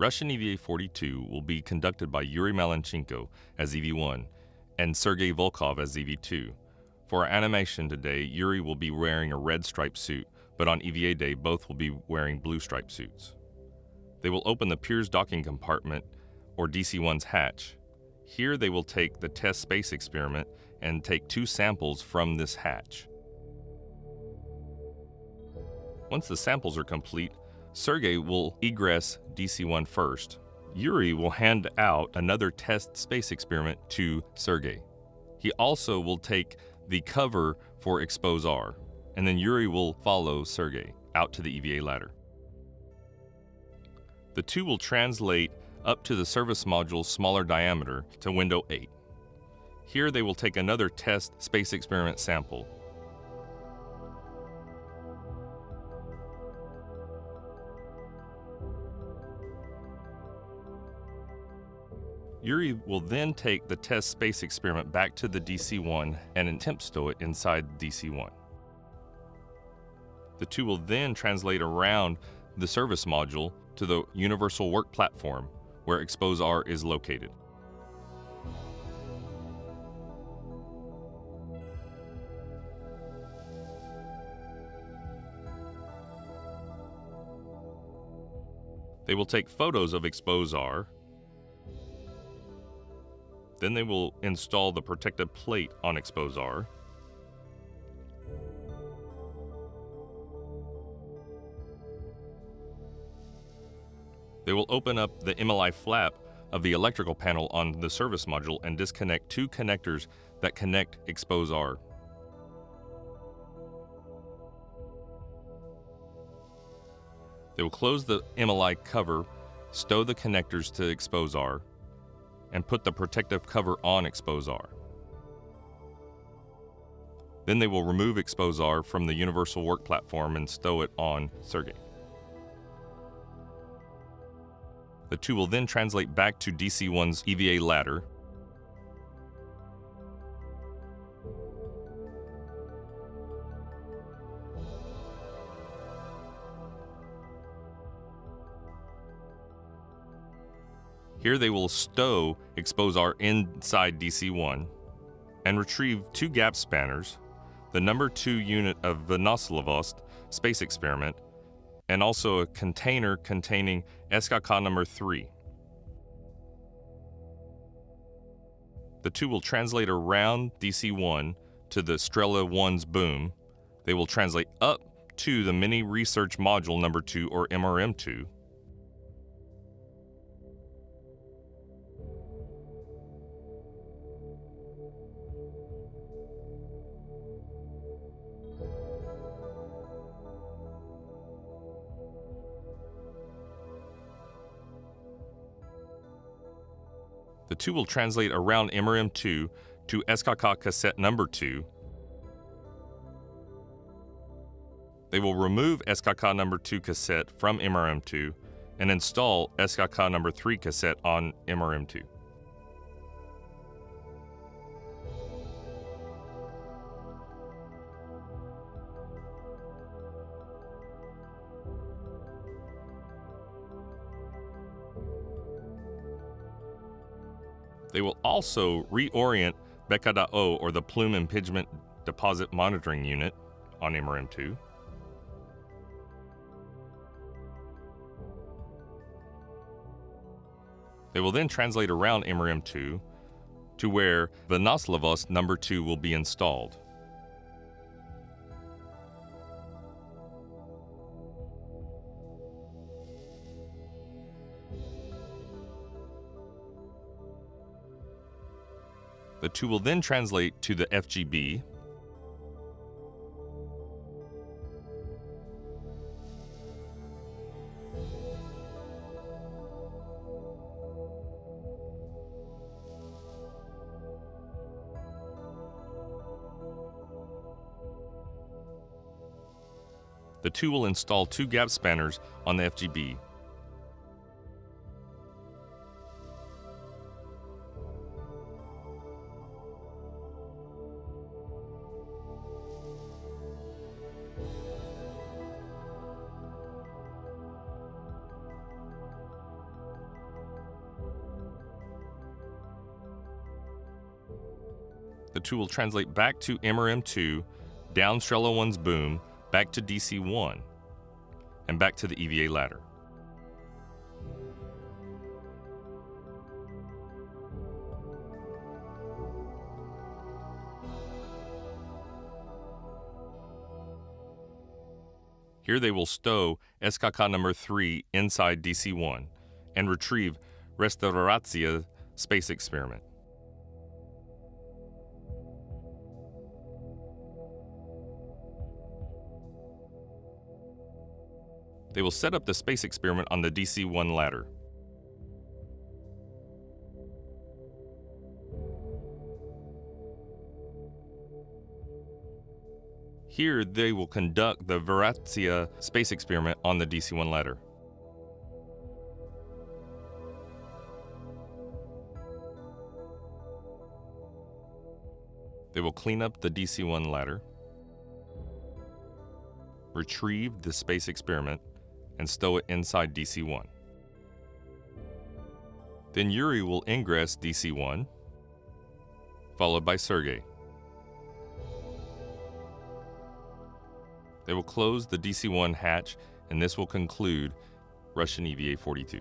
Russian EVA-42 will be conducted by Yuri Malenchenko as EV-1 and Sergei Volkov as EV-2. For our animation today, Yuri will be wearing a red striped suit, but on EVA day, both will be wearing blue striped suits. They will open the Pirs docking compartment, or DC-1's hatch. Here they will take the test space experiment and take 2 samples from this hatch. Once the samples are complete, Sergei will egress DC-1 first. Yuri will hand out another test space experiment to Sergei. He also will take the cover for Expose-R, and then Yuri will follow Sergei out to the EVA ladder. The two will translate up to the service module's smaller diameter to window 8. Here they will take another test space experiment sample. Yuri will then take the test space experiment back to the DC-1 and attempt stow it inside DC-1. The two will then translate around the service module to the Universal Work Platform, where Expose-R is located. They will take photos of Expose-R. Then they will install the protective plate on Expose-R. They will open up the MLI flap of the electrical panel on the service module and disconnect 2 connectors that connect Expose-R. They will close the MLI cover, stow the connectors to Expose-R, and put the protective cover on Expose-R. Then they will remove Expose-R from the Universal Work Platform and stow it on Sergei. The two will then translate back to DC-1's EVA ladder. Here they will stow Expose-R inside DC-1 and retrieve 2 gap spanners, the number 2 unit of Vosnesenskoye space experiment, and also a container containing SKK number 3. The two will translate around DC-1 to the Strela 1's boom. They will translate up to the Mini Research Module number 2, or MRM2. The two will translate around MRM2 to SKK cassette number 2. They will remove SKK number 2 cassette from MRM2 and install SKK number 3 cassette on MRM2. They will also reorient BKDO, or the Plume Impingement Deposit Monitoring Unit, on MRM2. They will then translate around MRM2 to where Vosnesenskoye number 2 will be installed. The two will then translate to the FGB. The two will install 2 gap spanners on the FGB. the two will translate back to MRM2, down Strela 1's boom, back to DC-1, and back to the EVA ladder. Here they will stow SKK number 3 inside DC-1 and retrieve Restauracja space experiment. They will set up the space experiment on the DC-1 ladder. Here, they will conduct the Restauracja space experiment on the DC-1 ladder. They will clean up the DC-1 ladder, retrieve the space experiment, and stow it inside DC-1. Then Yuri will ingress DC-1, followed by Sergei. They will close the DC-1 hatch, and this will conclude Russian EVA 42.